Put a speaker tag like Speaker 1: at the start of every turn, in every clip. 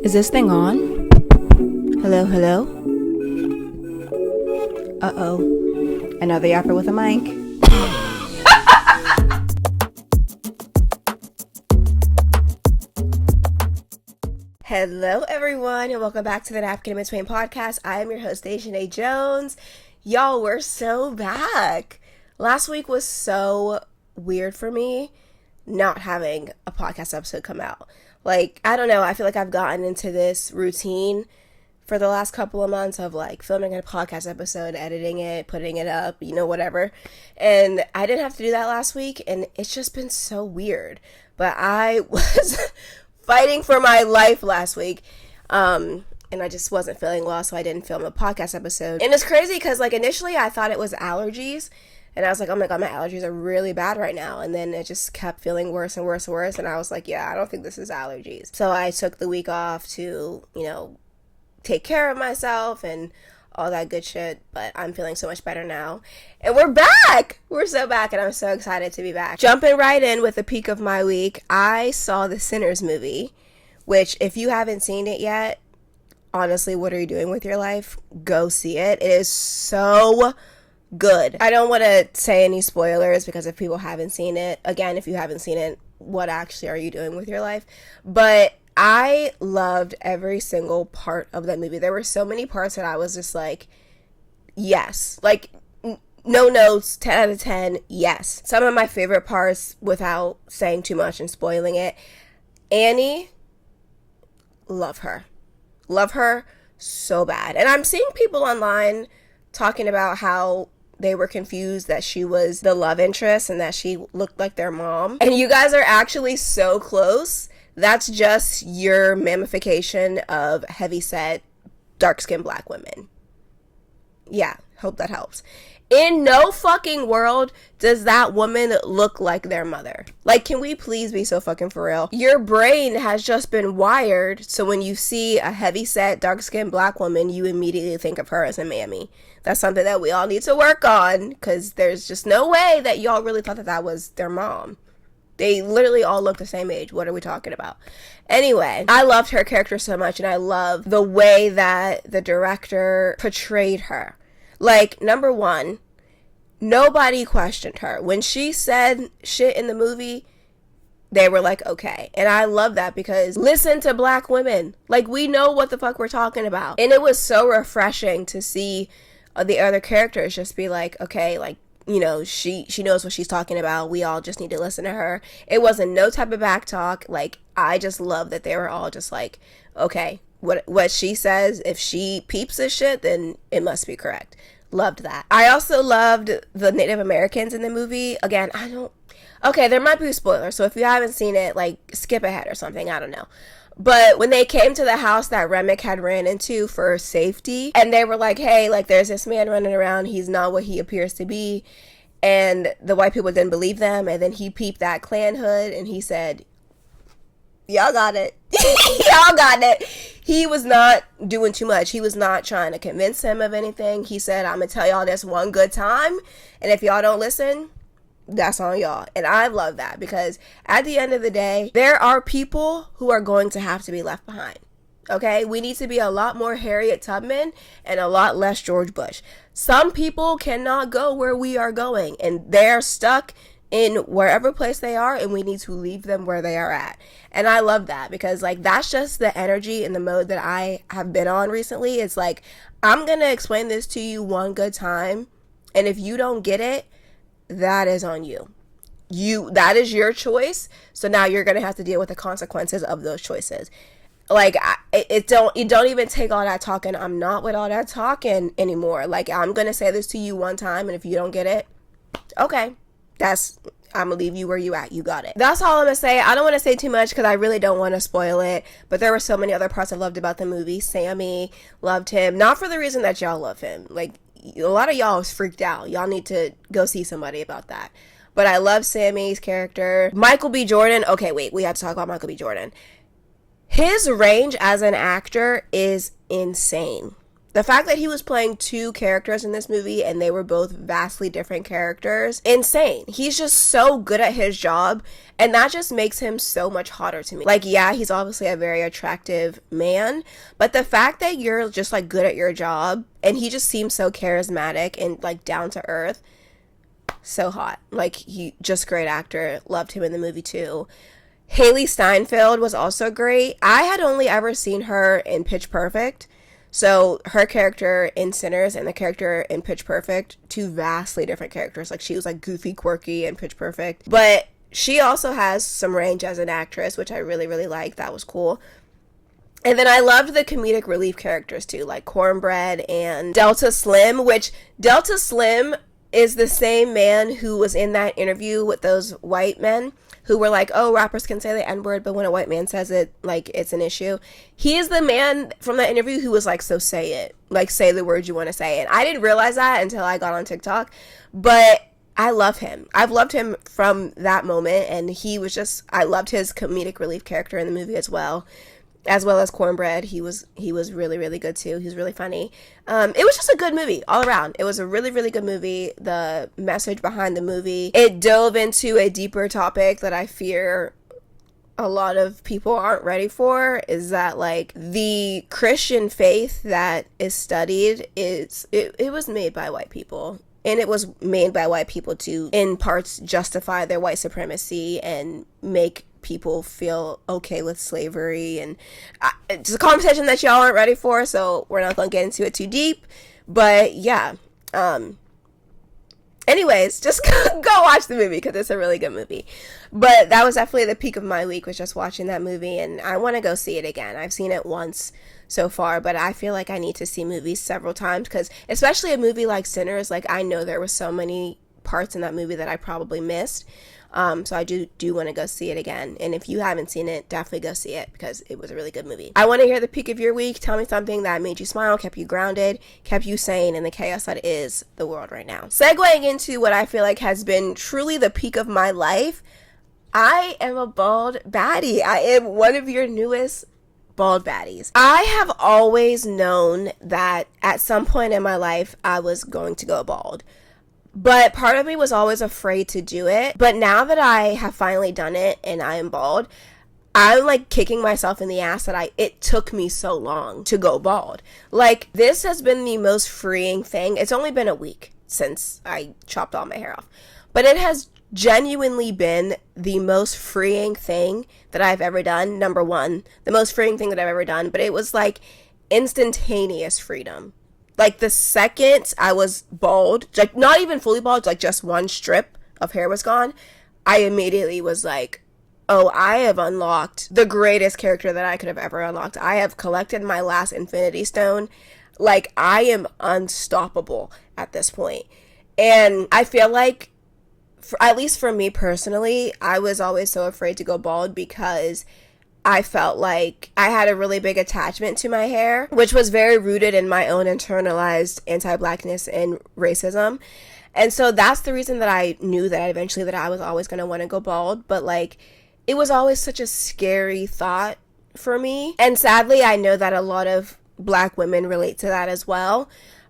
Speaker 1: Is this thing on? Hello, hello? Uh-oh. Another yapper with a mic. Hello, everyone, and welcome back to the Napkin in Between podcast. I am your host, Dejanay Jones. Y'all, we're so back. Last week was so weird for me not having a podcast episode come out. Like, I don't know, I feel like I've gotten into this routine for the last couple of months of like filming a podcast episode, editing it, putting it up, whatever. And I didn't have to do that last week, and it's just been so weird. But I was fighting for my life last week, and I just wasn't feeling well, so I didn't film a podcast episode. And it's crazy because like initially I thought it was allergies, and I was like, oh my god, my allergies are really bad right now. And then it just kept feeling worse and worse and worse. And I was like, yeah, I don't think this is allergies. So I took the week off to, take care of myself and all that good shit. But I'm feeling so much better now. And we're back! We're so back, and I'm so excited to be back. Jumping right in with the peak of my week, I saw the Sinners movie, which if you haven't seen it yet, honestly, what are you doing with your life? Go see it. It is so good. I don't want to say any spoilers because if people haven't seen it, again, if you haven't seen it, what actually are you doing with your life? But I loved every single part of that movie. There were so many parts that I was just like, yes. Like, no notes, 10 out of 10, yes. Some of my favorite parts, without saying too much and spoiling it, Annie, love her. Love her so bad. And I'm seeing people online talking about how they were confused that she was the love interest and that she looked like their mom. And you guys are actually so close. That's just your mammification of heavyset, dark-skinned black women. Yeah, hope that helps. In no fucking world does that woman look like their mother. Like, can we please be so fucking for real? Your brain has just been wired, so when you see a heavyset, dark-skinned black woman, you immediately think of her as a mammy. That's something that we all need to work on, because there's just no way that y'all really thought that that was their mom. They literally all look the same age. What are we talking about? Anyway, I loved her character so much, and I love the way that the director portrayed her. Like, number one, nobody questioned her. When she said shit in the movie, they were like, okay. And I love that because listen to black women. Like, we know what the fuck we're talking about. And it was so refreshing to see the other characters just be like, okay, like, she knows what she's talking about. We all just need to listen to her. It wasn't no type of back talk. Like, I just love that they were all just like, okay, what she says, if she peeps this shit, then it must be correct. Loved that. I also loved the Native Americans in the movie. Again, okay, there might be spoilers, so if you haven't seen it, like, skip ahead or something, I don't know. But when they came to the house that Remick had ran into for safety, and they were like, hey, like, there's this man running around, he's not what he appears to be, and the white people didn't believe them, and then he peeped that Klan hood, and he said, y'all got it. Y'all got it. He was not doing too much. He was not trying to convince him of anything. He said, I'm going to tell y'all this one good time, and if y'all don't listen, that's on y'all. And I love that because at the end of the day, there are people who are going to have to be left behind. Okay? We need to be a lot more Harriet Tubman and a lot less George Bush. Some people cannot go where we are going, and they're stuck in wherever place they are, and we need to leave them where they are at. And I love that because like that's just the energy and the mode that I have been on recently. It's like, I'm going to explain this to you one good time, and if you don't get it, that is on you. That is your choice. So now you're going to have to deal with the consequences of those choices. Like, you don't even take all that talking. I'm not with all that talking anymore. Like, I'm going to say this to you one time, and if you don't get it, okay, I'm going to leave you where you at. You got it. That's all I'm going to say. I don't want to say too much because I really don't want to spoil it, but there were so many other parts I loved about the movie. Sammy, loved him. Not for the reason that y'all love him. Like, a lot of y'all was freaked out. Y'all need to go see somebody about that. But I love Sammy's character. Michael B. Jordan. Okay, wait. We have to talk about Michael B. Jordan. His range as an actor is insane. The fact that he was playing two characters in this movie and they were both vastly different characters, insane. He's just so good at his job, and that just makes him so much hotter to me. Like, yeah, he's obviously a very attractive man, but the fact that you're just like good at your job and he just seems so charismatic and like down to earth, so hot. Like, he just great actor. Loved him in the movie too. Haley Steinfeld was also great. I had only ever seen her in Pitch Perfect. So her character in Sinners and the character in Pitch Perfect, two vastly different characters. Like, she was like goofy, quirky in Pitch Perfect. But she also has some range as an actress, which I really, really liked. That was cool. And then I loved the comedic relief characters too, like Cornbread and Delta Slim, which Delta Slim is the same man who was in that interview with those white men who were like, oh, rappers can say the N-word, but when a white man says it, like, it's an issue. He is the man from that interview who was like, so say it. Like, say the words you want to say. And I didn't realize that until I got on TikTok. But I love him. I've loved him from that moment. And he was just, I loved his comedic relief character in the movie as well as Cornbread. He was really, really good too. He was really funny. It was just a good movie all around. It was a really, really good movie. The message behind the movie, it dove into a deeper topic that I fear a lot of people aren't ready for, is that like the Christian faith that is studied it was made by white people. And it was made by white people to, in parts, justify their white supremacy and make people feel okay with slavery. And it's a conversation that y'all aren't ready for, so we're not going to get into it too deep. But yeah. Anyways, just go watch the movie because it's a really good movie. But that was definitely the peak of my week, was just watching that movie. And I want to go see it again. I've seen it once so far, but I feel like I need to see movies several times, because especially a movie like Sinners, like, I know there was so many parts in that movie that I probably missed. So I do want to go see it again. And if you haven't seen it, definitely go see it because it was a really good movie. I want to hear the peak of your week. Tell me something that made you smile, kept you grounded, kept you sane in the chaos that is the world right now. Segueing into what I feel like has been truly the peak of my life, I am a bald baddie. I am one of your newest bald baddies. I have always known that at some point in my life I was going to go bald. But part of me was always afraid to do it. But now that I have finally done it and I am bald, I'm like kicking myself in the ass that it took me so long to go bald. Like, this has been the most freeing thing. It's only been a week since I chopped all my hair off. But it has genuinely been the most freeing thing that I've ever done. Number one, the most freeing thing that I've ever done. But it was like instantaneous freedom. Like, the second I was bald, like not even fully bald, like just one strip of hair was gone, I immediately was like, oh, I have unlocked the greatest character that I could have ever unlocked. I have collected my last Infinity Stone. Like, I am unstoppable at this point. And I feel like, at least for me personally, I was always so afraid to go bald because I felt like I had a really big attachment to my hair, which was very rooted in my own internalized anti-blackness and racism. And so that's the reason that I knew that eventually that I was always going to want to go bald. But like, it was always such a scary thought for me. And sadly, I know that a lot of Black women relate to that as well.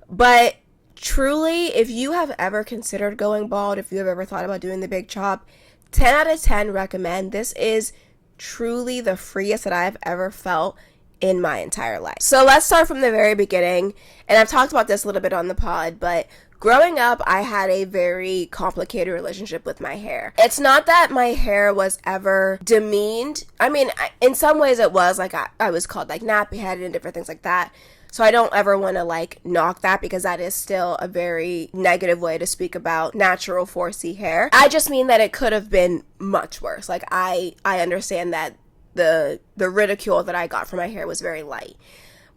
Speaker 1: But truly, if you have ever considered going bald, if you have ever thought about doing the big chop, 10 out of 10 recommend. This is truly the freest that I've ever felt in my entire life. So let's start from the very beginning. And I've talked about this a little bit on the pod, but growing up, I had a very complicated relationship with my hair. It's not that my hair was ever demeaned. I mean, in some ways it was. Like, I was called like nappy headed and different things like that. So I don't ever want to like knock that, because that is still a very negative way to speak about natural 4C hair. I just mean that it could have been much worse. Like, I understand that the ridicule that I got for my hair was very light.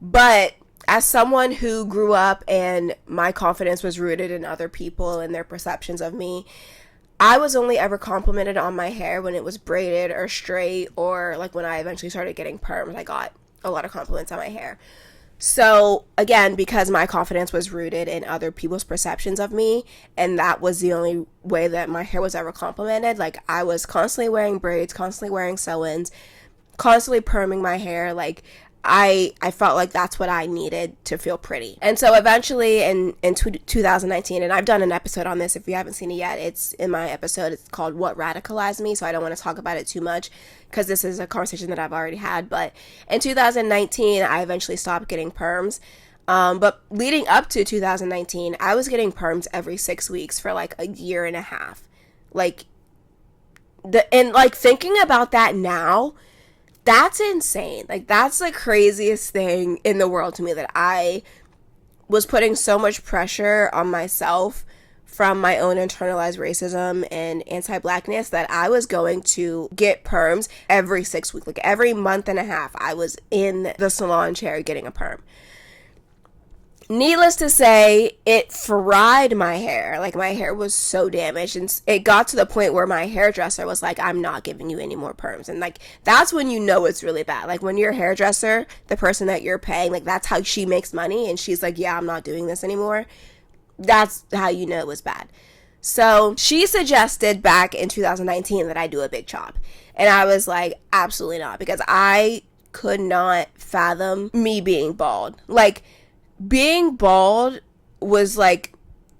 Speaker 1: But as someone who grew up and my confidence was rooted in other people and their perceptions of me, I was only ever complimented on my hair when it was braided or straight, or like when I eventually started getting permed, I got a lot of compliments on my hair. So again, because my confidence was rooted in other people's perceptions of me, and that was the only way that my hair was ever complimented, like, I was constantly wearing braids, constantly wearing sew-ins, constantly perming my hair. Like, I felt like that's what I needed to feel pretty. And so eventually in 2019, and I've done an episode on this if you haven't seen it yet, it's in my episode, it's called What Radicalized Me, so I don't want to talk about it too much because this is a conversation that I've already had. But in 2019, I eventually stopped getting perms. But leading up to 2019, I was getting perms every 6 weeks for like a year and a half. Like, thinking about that now, that's insane. Like, that's the craziest thing in the world to me, that I was putting so much pressure on myself from my own internalized racism and anti-blackness that I was going to get perms every 6 weeks. Like, every month and a half, I was in the salon chair getting a perm. Needless to say, it fried my hair. Like, my hair was so damaged, and it got to the point where my hairdresser was like, I'm not giving you any more perms. And like, that's when you know it's really bad. Like, when your hairdresser, the person that you're paying, like, that's how she makes money, and she's like, yeah, I'm not doing this anymore. That's how you know it was bad. So she suggested back in 2019 that I do a big chop, and I was like, absolutely not, because I could not fathom me being bald. Like, being bald was like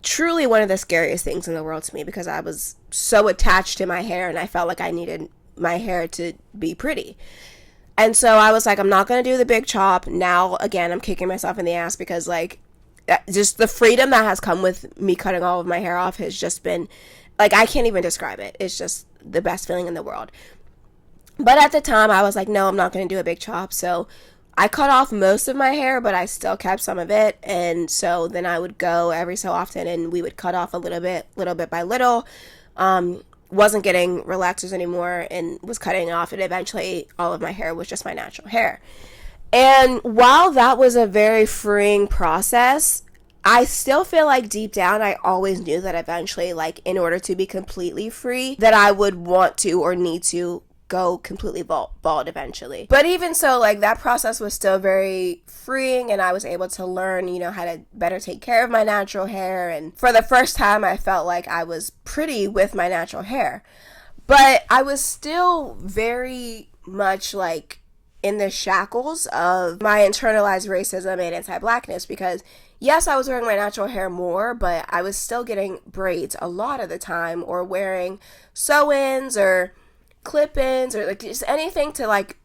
Speaker 1: truly one of the scariest things in the world to me, because I was so attached to my hair and I felt like I needed my hair to be pretty. And so I was like, I'm not going to do the big chop. Now, again, I'm kicking myself in the ass, because like, just the freedom that has come with me cutting all of my hair off has just been like, I can't even describe it. It's just the best feeling in the world. But at the time I was like, no, I'm not going to do a big chop. So I cut off most of my hair, but I still kept some of it. And so then I would go every so often and we would cut off a little bit by little. Wasn't getting relaxers anymore and was cutting off. And eventually all of my hair was just my natural hair. And while that was a very freeing process, I still feel like deep down I always knew that eventually, like, in order to be completely free, that I would want to or need to go completely bald eventually. But even so, like, that process was still very freeing, and I was able to learn, you know, how to better take care of my natural hair. And for the first time, I felt like I was pretty with my natural hair. But I was still very much like in the shackles of my internalized racism and anti-blackness, because yes, I was wearing my natural hair more, but I was still getting braids a lot of the time, or wearing sew-ins or clip-ins, or like just anything to like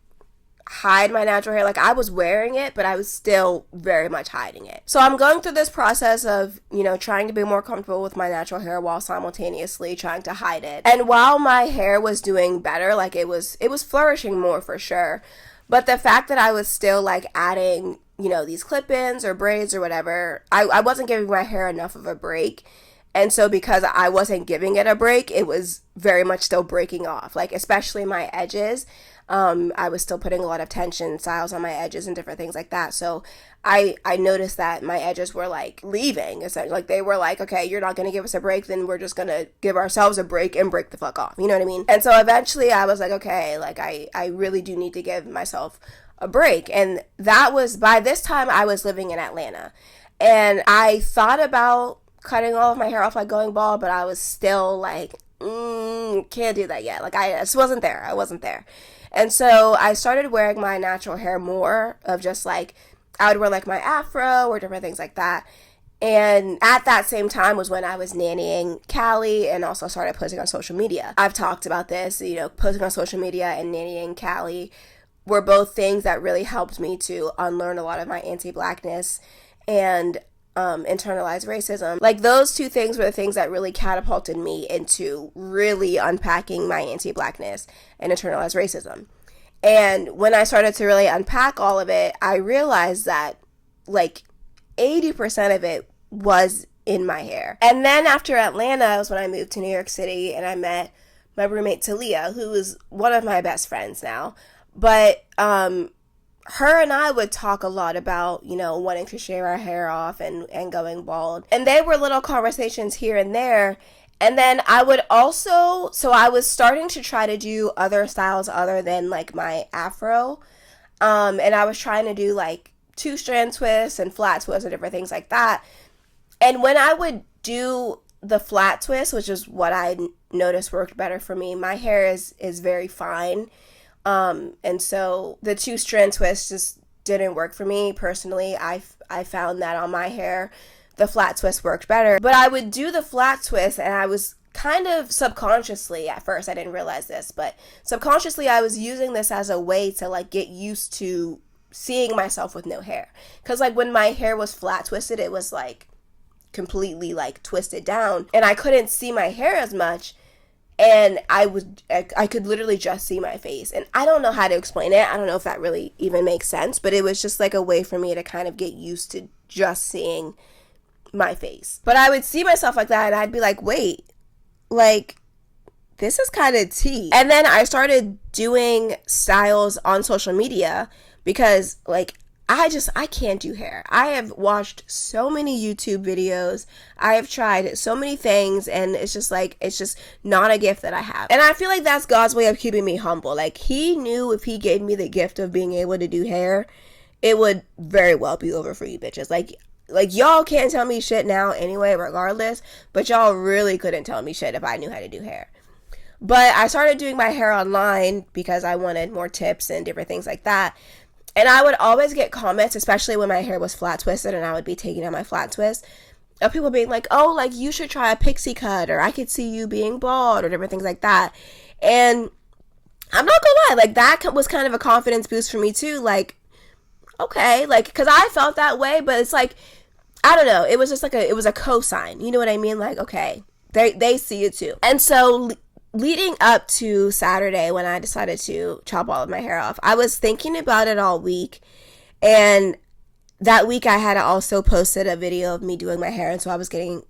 Speaker 1: hide my natural hair. Like, I was wearing it, but I was still very much hiding it. So I'm going through this process of, you know, trying to be more comfortable with my natural hair while simultaneously trying to hide it. And while my hair was doing better, like it was flourishing more for sure. But the fact that I was still like adding, you know, these clip-ins or braids or whatever, I wasn't giving my hair enough of a break. And so because I wasn't giving it a break, it was very much still breaking off, like especially my edges. I was still putting a lot of tension styles on my edges and different things like that. So I noticed that my edges were like leaving, essentially. Like, they were like, okay, you're not going to give us a break, then we're just going to give ourselves a break and break the fuck off. You know what I mean? And so eventually I was like, okay, like I really do need to give myself a break. And that was, by this time I was living in Atlanta, and I thought about cutting all of my hair off, like going bald, but I was still like, can't do that yet. Like, I just wasn't there. I wasn't there. And so I started wearing my natural hair more, of just like, I would wear like my afro or different things like that. And at that same time was when I was nannying Callie, and also started posting on social media. I've talked about this, you know, posting on social media and nannying Callie were both things that really helped me to unlearn a lot of my anti-blackness and internalized racism. Like, those two things were the things that really catapulted me into really unpacking my anti-blackness and internalized racism. And when I started to really unpack all of it, I realized that like 80% of it was in my hair. And then after Atlanta was when I moved to New York City, and I met my roommate Talia, who is one of my best friends now. But her and I would talk a lot about, you know, wanting to shave our hair off and going bald. And they were little conversations here and there. And then I would also, so I was starting to try to do other styles other than like my afro. And I was trying to do like 2-strand twists and flat twists and different things like that. And when I would do the flat twist, which is what I noticed worked better for me, my hair is very fine. And so the 2-strand twist just didn't work for me personally. I found that on my hair, the flat twist worked better. But I would do the flat twist, and I was kind of subconsciously, at first, I didn't realize this, but subconsciously I was using this as a way to like get used to seeing myself with no hair. Because like when my hair was flat twisted, it was like completely like twisted down, and I couldn't see my hair as much, and I could literally just see my face. And I don't know how to explain it. I don't know if that really even makes sense, but it was just like a way for me to kind of get used to just seeing my face. But I would see myself like that, and I'd be like, wait, like, this is kind of tea. And then I started doing styles on social media because, like, I can't do hair. I have watched so many YouTube videos. I have tried so many things, and it's just not a gift that I have. And I feel like that's God's way of keeping me humble. Like, he knew if he gave me the gift of being able to do hair, it would very well be over for you bitches. Like, y'all can't tell me shit now anyway, regardless, but y'all really couldn't tell me shit if I knew how to do hair. But I started doing my hair online because I wanted more tips and different things like that. And I would always get comments, especially when my hair was flat twisted and I would be taking out my flat twist, of people being like, oh, like, you should try a pixie cut, or I could see you being bald, or different things like that. And I'm not gonna lie, like, that was kind of a confidence boost for me too. Like, okay, like, because I felt that way, but it's like, I don't know, it was just like it was a cosign, you know what I mean? Like, okay, they see it too. And so leading up to Saturday, when I decided to chop all of my hair off, I was thinking about it all week, and that week I had also posted a video of me doing my hair, and so I was getting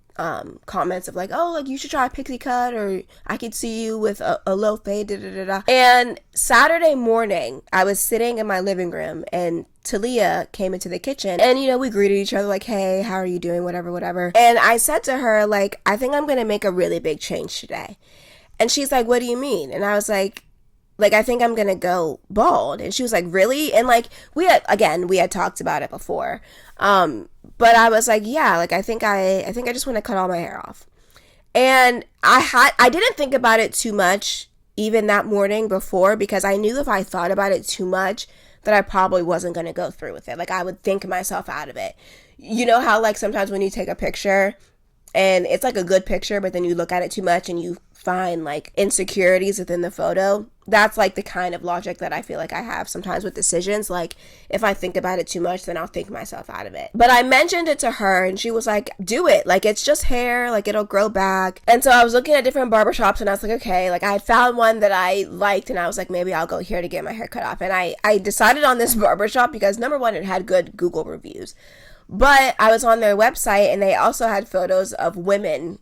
Speaker 1: comments of like, oh, like, you should try a pixie cut, or I could see you with a low fade, da da da da. And Saturday morning, I was sitting in my living room, and Talia came into the kitchen, and, you know, we greeted each other like, hey, how are you doing, whatever. And I said to her, like, I think I'm gonna make a really big change today. And she's like, what do you mean? And I was like, I think I'm gonna go bald. And she was like, really? And like, we had talked about it before. But I was like, yeah, like, I think I just want to cut all my hair off. And I didn't think about it too much even that morning before, because I knew if I thought about it too much that I probably wasn't going to go through with it. Like, I would think myself out of it. You know how, like, sometimes when you take a picture and it's like a good picture, but then you look at it too much and you find like insecurities within the photo? That's like the kind of logic that I feel like I have sometimes with decisions. Like, if I think about it too much, then I'll think myself out of it. But I mentioned it to her, and she was like, do it. Like, it's just hair. Like, it'll grow back. And so I was looking at different barbershops, and I was like, okay, like, I had found one that I liked, and I was like, maybe I'll go here to get my hair cut off. And I decided on this barbershop because, number one, it had good Google reviews. But I was on their website, and they also had photos of women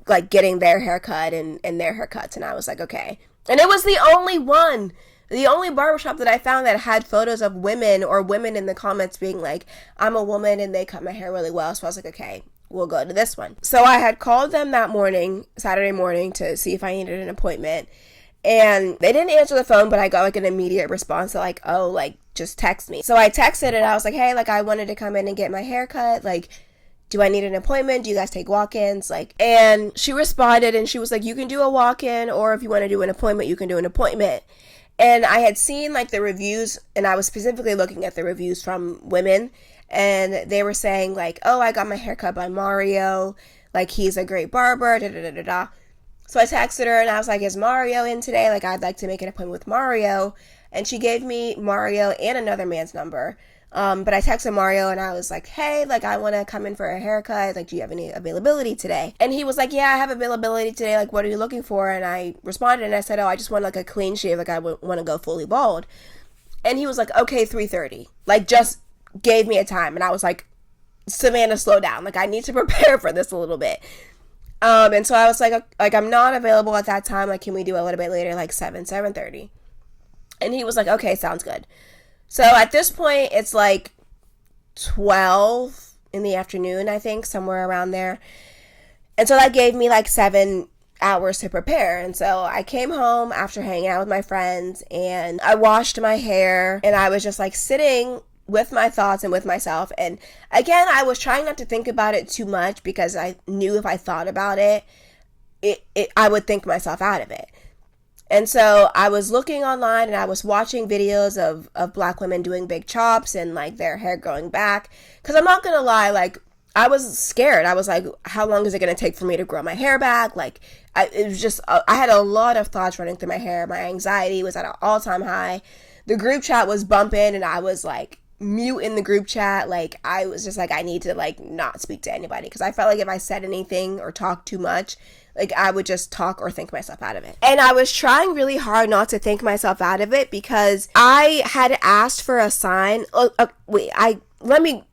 Speaker 1: like getting their haircut and their haircuts. And I was like, okay. And it was the only barbershop that I found that had photos of women, or women in the comments being like, I'm a woman and they cut my hair really well. So I was like, okay, we'll go to this one. So I had called them that morning, Saturday morning, to see if I needed an appointment. And they didn't answer the phone, but I got like an immediate response to like, oh, like, just text me. So I texted and I was like, hey, like, I wanted to come in and get my hair cut. Like, do I need an appointment? Do you guys take walk-ins? Like, and she responded and she was like, you can do a walk-in, or if you want to do an appointment, you can do an appointment. And I had seen like the reviews, and I was specifically looking at the reviews from women, and they were saying like, oh, I got my hair cut by Mario. Like, he's a great barber, da da da da da. So I texted her and I was like, is Mario in today? Like, I'd like to make an appointment with Mario. And she gave me Mario and another man's number. But I texted Mario and I was like, hey, like, I want to come in for a haircut. Like, do you have any availability today? And he was like, yeah, I have availability today. Like, what are you looking for? And I responded and I said, oh, I just want like a clean shave. Like, I want to go fully bald. And he was like, okay, 3:30. Like, just gave me a time. And I was like, Savannah, slow down. Like, I need to prepare for this a little bit. And so I was like, I'm not available at that time. Like, can we do a little bit later, like 7:30? And he was like, okay, sounds good. So at this point, it's like 12 in the afternoon, I think, somewhere around there. And so that gave me like 7 hours to prepare. And so I came home after hanging out with my friends, and I washed my hair, and I was just like sitting with my thoughts and with myself. And again, I was trying not to think about it too much, because I knew if I thought about it, I would think myself out of it. And so I was looking online and I was watching videos of black women doing big chops and like their hair growing back. Because I'm not going to lie, like I was scared. I was like, how long is it going to take for me to grow my hair back? Like it was just, I had a lot of thoughts running through my hair. My anxiety was at an all-time high. The group chat was bumping and I was like mute in the group chat. Like I was just like, I need to like not speak to anybody. Because I felt like if I said anything or talked too much, like I would just talk or think myself out of it. And I was trying really hard not to think myself out of it because I had asked for a sign. Let me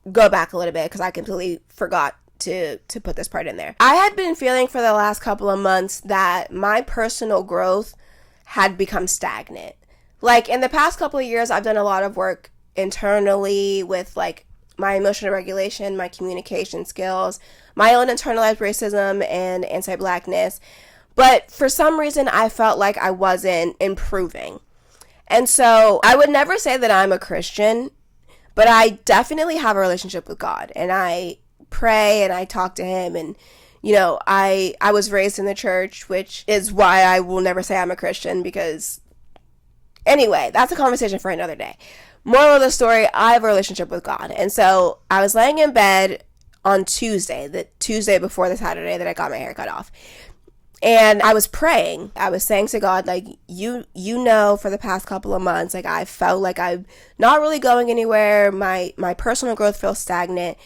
Speaker 1: go back a little bit because I completely forgot to put this part in there. I had been feeling for the last couple of months that my personal growth had become stagnant. Like in the past couple of years, I've done a lot of work internally with like my emotional regulation, my communication skills, my own internalized racism and anti-blackness. But for some reason, I felt like I wasn't improving. And so I would never say that I'm a Christian, but I definitely have a relationship with God. And I pray and I talk to him. And, you know, I was raised in the church, which is why I will never say I'm a Christian because, anyway, that's a conversation for another day. Moral of the story, I have a relationship with God. And so I was laying in bed on Tuesday, the Tuesday before the Saturday that I got my hair cut off. And I was praying. I was saying to God, like, you know, for the past couple of months, like, I felt like I'm not really going anywhere. My personal growth feels stagnant.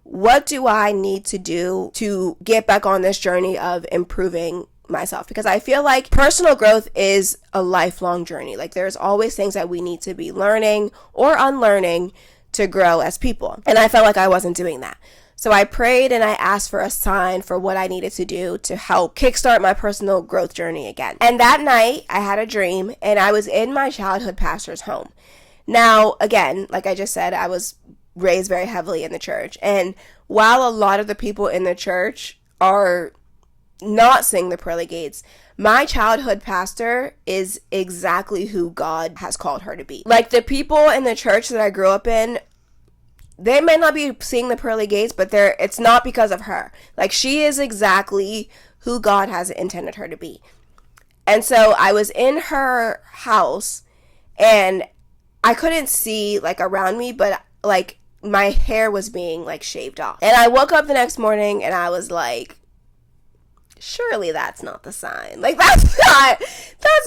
Speaker 1: What do I need to do to get back on this journey of improving myself? Because I feel like personal growth is a lifelong journey. Like there's always things that we need to be learning or unlearning to grow as people. And I felt like I wasn't doing that. So I prayed and I asked for a sign for what I needed to do to help kickstart my personal growth journey again. And that night I had a dream and I was in my childhood pastor's home. Now, again, like I just said, I was raised very heavily in the church. And while a lot of the people in the church are not sing the pearly gates, my childhood pastor is exactly who God has called her to be. Like the people in the church that I grew up in, they may not be seeing the pearly gates, but it's not because of her. Like she is exactly who God has intended her to be. And so I was in her house and I couldn't see like around me, but like my hair was being like shaved off. And I woke up the next morning and I was like, surely that's not the sign. Like that's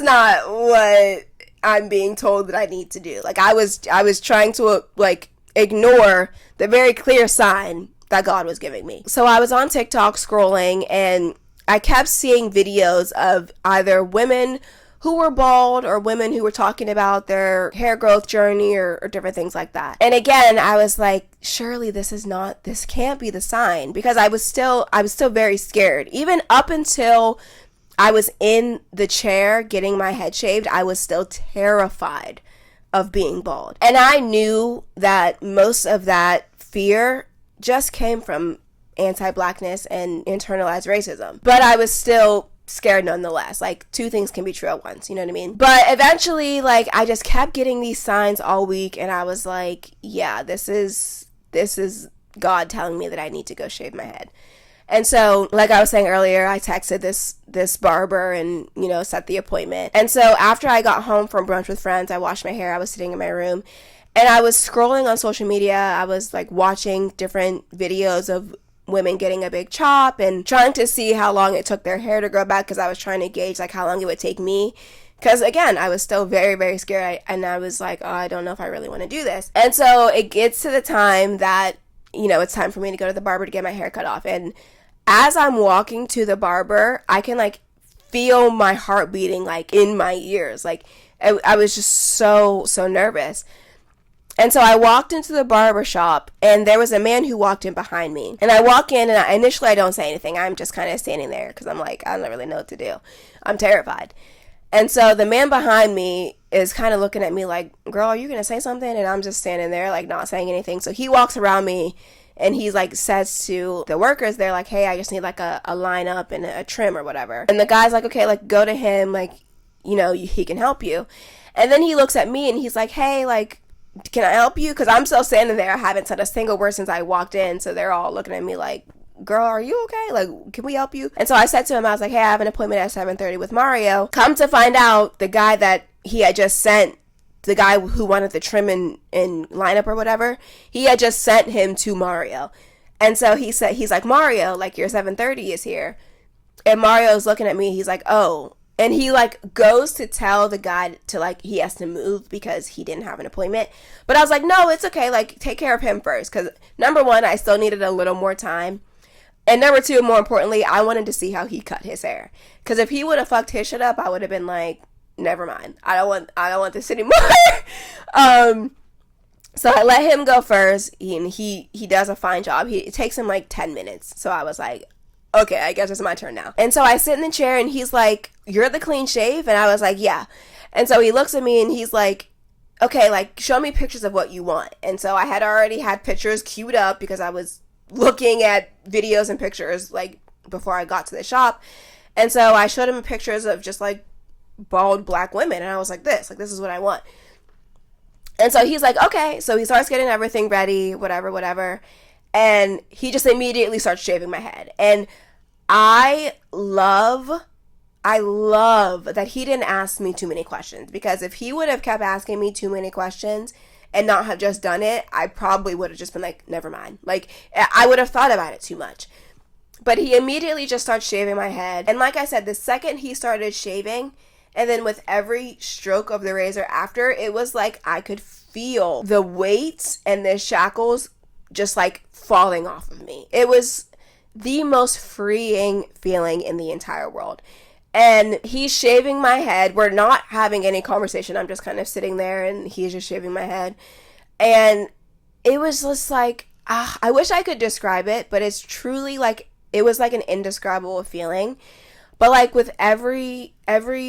Speaker 1: not what I'm being told that I need to do. Like I was trying to like ignore the very clear sign that God was giving me. So I was on TikTok scrolling and I kept seeing videos of either women who were bald or women who were talking about their hair growth journey or different things like that. And again, I was like, surely this can't be the sign, because I was still very scared. Even up until I was in the chair getting my head shaved, I was still terrified of being bald. And I knew that most of that fear just came from anti-blackness and internalized racism. But I was still scared nonetheless. Like two things can be true at once, you know what I mean? But eventually, like I just kept getting these signs all week and I was like, yeah, this is God telling me that I need to go shave my head. And so, like I was saying earlier, I texted this barber and, you know, set the appointment. And so after I got home from brunch with friends, I washed my hair, I was sitting in my room and I was scrolling on social media. I was like watching different videos of women getting a big chop and trying to see how long it took their hair to grow back, because I was trying to gauge like how long it would take me, because again I was still very, very scared. And I was like, oh, I don't know if I really want to do this. And so it gets to the time that, you know, it's time for me to go to the barber to get my hair cut off. And as I'm walking to the barber, I can like feel my heart beating like in my ears. Like I was just so nervous. And so I walked into the barber shop and there was a man who walked in behind me. And I walk in and initially I don't say anything. I'm just kind of standing there because I'm like, I don't really know what to do. I'm terrified. And so the man behind me is kind of looking at me like, girl, are you going to say something? And I'm just standing there like not saying anything. So he walks around me and he's like says to the workers, they're like, hey, I just need like a line up and a trim or whatever. And the guy's like, okay, like go to him. Like, you know, he can help you. And then he looks at me and he's like, hey, like, can I help you? Because I'm still standing there. I haven't said a single word since I walked in. So they're all looking at me like, girl, are you okay? Like, can we help you? And so I said to him, I was like, hey, I have an appointment at 7:30 with Mario. Come to find out, the guy that he had just sent, the guy who wanted the trim in lineup or whatever, he had just sent him to Mario. And so he's like, Mario, like, your 7:30 is here. And Mario's looking at me, he's like, oh. And he, like, goes to tell the guy to, like, he has to move because he didn't have an appointment. But I was like, no, it's okay. Like, take care of him first. Because, number one, I still needed a little more time. And number two, more importantly, I wanted to see how he cut his hair. Because if he would have fucked his shit up, I would have been like, never mind. I don't want this anymore. So I let him go first. And he does a fine job. It takes him, like, 10 minutes. So I was like, okay, I guess it's my turn now. And so I sit in the chair and he's like, you're the clean shave? And I was like, yeah. And so he looks at me and he's like, okay, like, show me pictures of what you want. And so I had already had pictures queued up because I was looking at videos and pictures, like, before I got to the shop. And so I showed him pictures of just, like, bald black women. And I was like, this is what I want. And so he's like, okay. So he starts getting everything ready, whatever. And he just immediately starts shaving my head. And I love that he didn't ask me too many questions. Because if he would have kept asking me too many questions and not have just done it, I probably would have just been like, never mind. Like, I would have thought about it too much. But he immediately just starts shaving my head. And like I said, the second he started shaving, and then with every stroke of the razor after, it was like I could feel the weights and the shackles just like falling off of me. It was the most freeing feeling in the entire world. And he's shaving my head. We're not having any conversation. I'm just kind of sitting there and he's just shaving my head. And it was just like, I wish I could describe it, but it's truly like, it was like an indescribable feeling. But like with every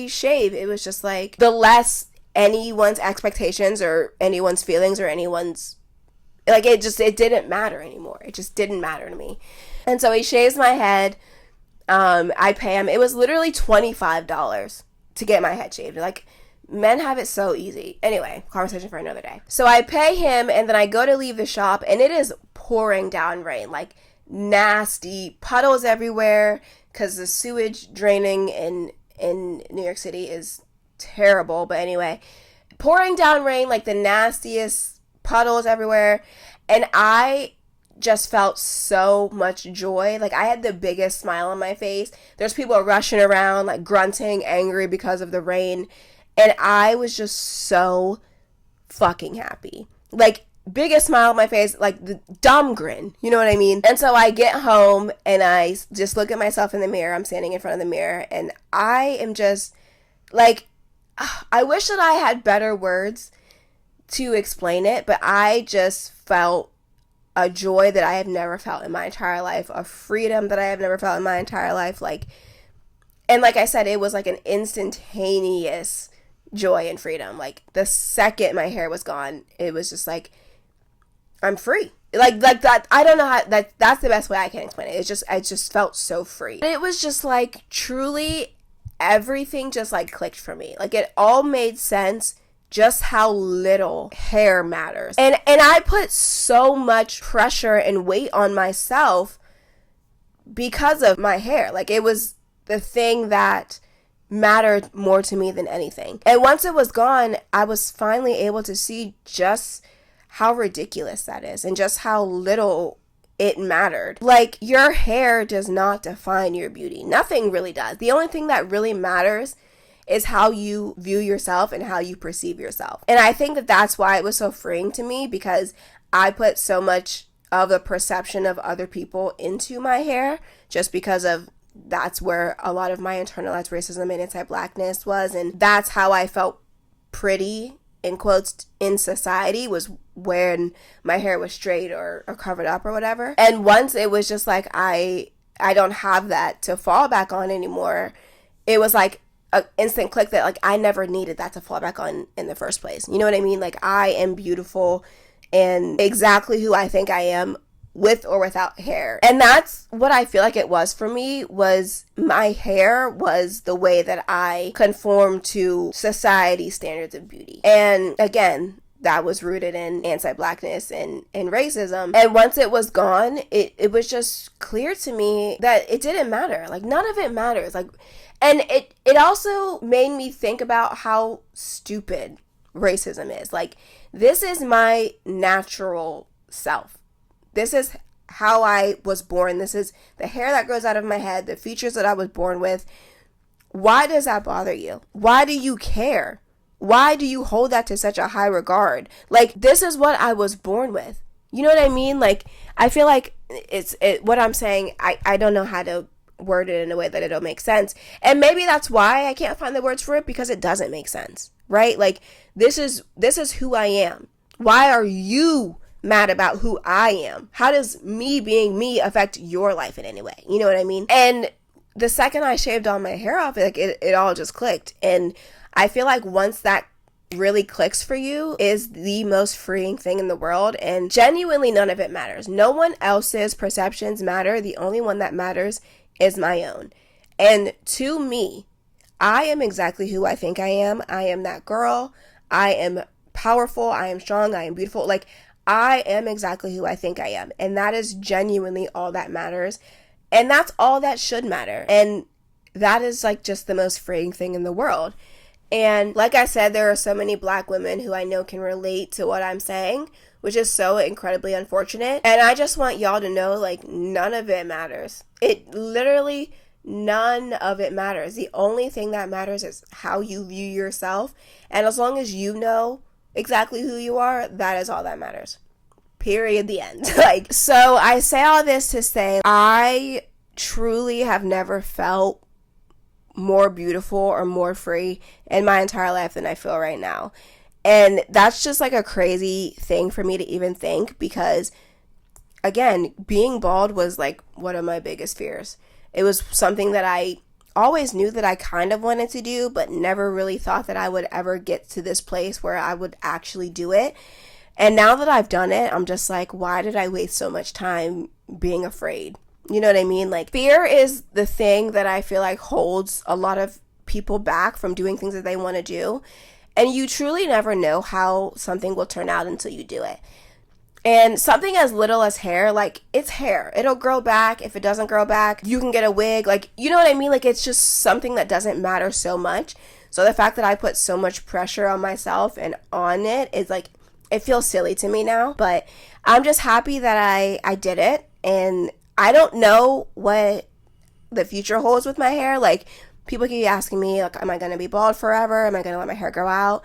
Speaker 1: shave, it was just like the less anyone's expectations or anyone's feelings or anyone's, like, it didn't matter anymore. It just didn't matter to me. And so he shaves my head. I pay him. It was literally $25 to get my head shaved. Like, men have it so easy. Anyway, conversation for another day. So I pay him, and then I go to leave the shop, and it is pouring down rain. Like, nasty puddles everywhere, because the sewage draining in New York City is terrible. But anyway, pouring down rain, like the nastiest puddles everywhere, and I just felt so much joy. Like, I had the biggest smile on my face. There's people rushing around, like, grunting, angry because of the rain, and I was just so fucking happy. Like, biggest smile on my face, like the dumb grin, you know what I mean? And so I get home and I just look at myself in the mirror. I'm standing in front of the mirror and I am just like, I wish that I had better words to explain it, but I just felt a joy that I have never felt in my entire life, a freedom that I have never felt in my entire life. Like, and like I said, it was like an instantaneous joy and freedom. Like, the second my hair was gone, it was just like, I'm free. Like that, I don't know how, that's the best way I can explain it. I just felt so free. It was just like, truly, everything just like clicked for me. Like, it all made sense. Just how little hair matters. And I put so much pressure and weight on myself because of my hair. Like, it was the thing that mattered more to me than anything. And once it was gone, I was finally able to see just how ridiculous that is and just how little it mattered. Like, your hair does not define your beauty. Nothing really does. The only thing that really matters is how you view yourself and how you perceive yourself. And I think that that's why it was so freeing to me, because I put so much of the perception of other people into my hair just because of that's where a lot of my internalized racism and anti-blackness was. And that's how I felt pretty, in quotes, in society, was when my hair was straight or covered up or whatever. And once it was just like, I don't have that to fall back on anymore, it was like an instant click that like I never needed that to fall back on in the first place. You know what I mean? Like, I am beautiful and exactly who I think I am, with or without hair. And that's what I feel like it was for me, was my hair was the way that I conformed to society standards of beauty. And again, that was rooted in anti-blackness and racism. And once it was gone, it was just clear to me that it didn't matter. Like, none of it matters. Like, and it also made me think about how stupid racism is. Like, this is my natural self. This is how I was born. This is the hair that grows out of my head, the features that I was born with. Why does that bother you? Why do you care? Why do you hold that to such a high regard? Like, this is what I was born with. You know what I mean? Like, I feel like what I'm saying, I don't know how to word it in a way that it'll make sense. And maybe that's why I can't find the words for it, because it doesn't make sense, right? Like, this is who I am. Why are you mad about who I am? How does me being me affect your life in any way? You know what I mean? And the second I shaved all my hair off, like, it all just clicked. And I feel like once that really clicks for you, is the most freeing thing in the world. And genuinely, none of it matters. No one else's perceptions matter. The only one that matters is my own. And to me, I am exactly who I think I am. I am that girl. I am powerful. I am strong. I am beautiful. Like, I am exactly who I think I am. And that is genuinely all that matters. And that's all that should matter. And that is, like, just the most freeing thing in the world. And like I said, there are so many Black women who I know can relate to what I'm saying, which is so incredibly unfortunate. And I just want y'all to know, like, none of it matters. It literally, none of it matters. The only thing that matters is how you view yourself. And as long as you know exactly who you are, that is all that matters. Period. The end. Like, so I say all this to say, I truly have never felt more beautiful or more free in my entire life than I feel right now. And that's just, like, a crazy thing for me to even think, because, again, being bald was, like, one of my biggest fears. It was something that I always knew that I kind of wanted to do, but never really thought that I would ever get to this place where I would actually do it. And now that I've done it, I'm just like, why did I waste so much time being afraid? You know what I mean? Like, fear is the thing that I feel like holds a lot of people back from doing things that they want to do. And you truly never know how something will turn out until you do it. And something as little as hair, like, it's hair. It'll grow back. If it doesn't grow back, you can get a wig. Like, you know what I mean? Like, it's just something that doesn't matter so much. So the fact that I put so much pressure on myself and on it is, like, it feels silly to me now. But I'm just happy that I did it. And I don't know what the future holds with my hair. Like, people keep asking me, like, am I going to be bald forever? Am I going to let my hair grow out?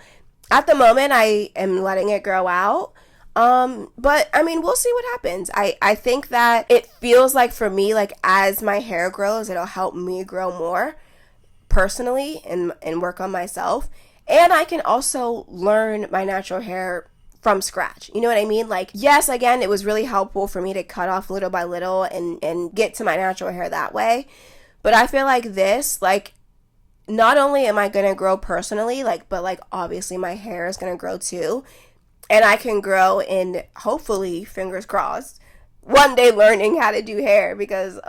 Speaker 1: At the moment, I am letting it grow out. But I mean, we'll see what happens. I think that it feels like, for me, like, as my hair grows, it'll help me grow more personally and work on myself. And I can also learn my natural hair from scratch. You know what I mean? Like, yes, again, it was really helpful for me to cut off little by little and get to my natural hair that way. But I feel like this, like, not only am I going to grow personally, like, but, like, obviously my hair is going to grow too. And I can grow in, hopefully, fingers crossed, one day learning how to do hair, because,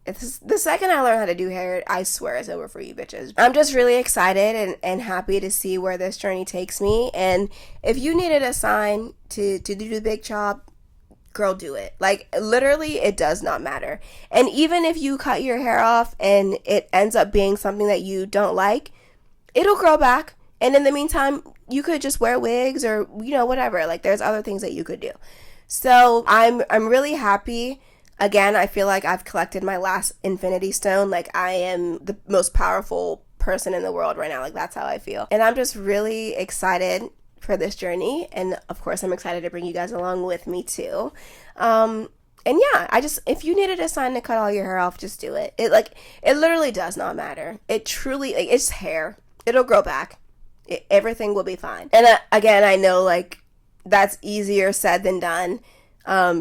Speaker 1: it's the second I learn how to do hair, I swear it's over for you bitches. I'm just really excited and happy to see where this journey takes me. And if you needed a sign to do the big chop, girl, do it. Like, literally, it does not matter. And even if you cut your hair off and it ends up being something that you don't like, it'll grow back. And in the meantime, you could just wear wigs or, you know, whatever. Like, there's other things that you could do. So I'm really happy. Again, I feel like I've collected my last infinity stone. Like, I am the most powerful person in the world right now. Like, that's how I feel. And I'm just really excited for this journey. And of course, I'm excited to bring you guys along with me too. And yeah, if you needed a sign to cut all your hair off, just do it. It literally does not matter. It truly, like, it's hair. It'll grow back. Everything will be fine. And again, I know, like, that's easier said than done,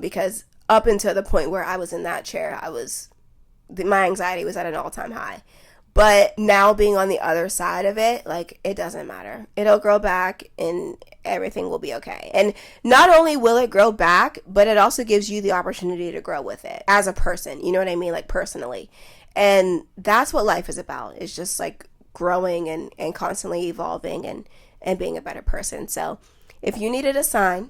Speaker 1: because up until the point where I was in that chair, my anxiety was at an all-time high. But now being on the other side of it, like, it doesn't matter. It'll grow back and everything will be okay. And not only will it grow back, but it also gives you the opportunity to grow with it as a person. You know what I mean? Like, personally. And that's what life is about. It's just, like, growing and constantly evolving and being a better person. So If you needed a sign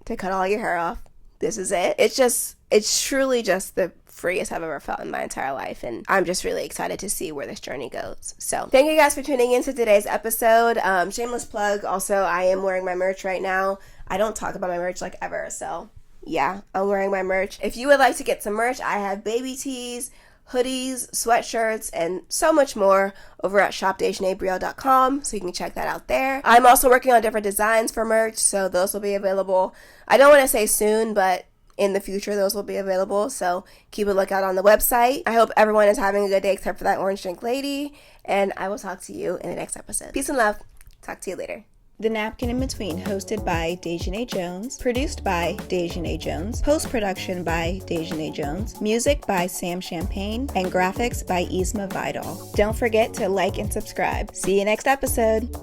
Speaker 1: to cut all your hair off, this is it. It's truly just the freest I've ever felt in my entire life, and I'm just really excited to see where this journey goes. So thank you guys for tuning in to today's episode. Shameless plug, also I am wearing my merch right now. I don't talk about my merch like ever, so yeah, I'm wearing my merch. If you would like to get some merch, I have baby tees, hoodies, sweatshirts, and so much more over at shop.dejanebrielle.com, so you can check that out there. I'm also working on different designs for merch, so those will be available. I don't want to say soon, but in the future those will be available, so keep a lookout on the website. I hope everyone is having a good day except for that orange drink lady, and I will talk to you in the next episode. Peace and love. Talk to you later. The Napkin in Between, hosted by Dejanae Jones, produced by Dejanae Jones, post-production by Dejanae Jones, music by Sam Champagne, and graphics by Isma Vidal. Don't forget to like and subscribe. See you next episode.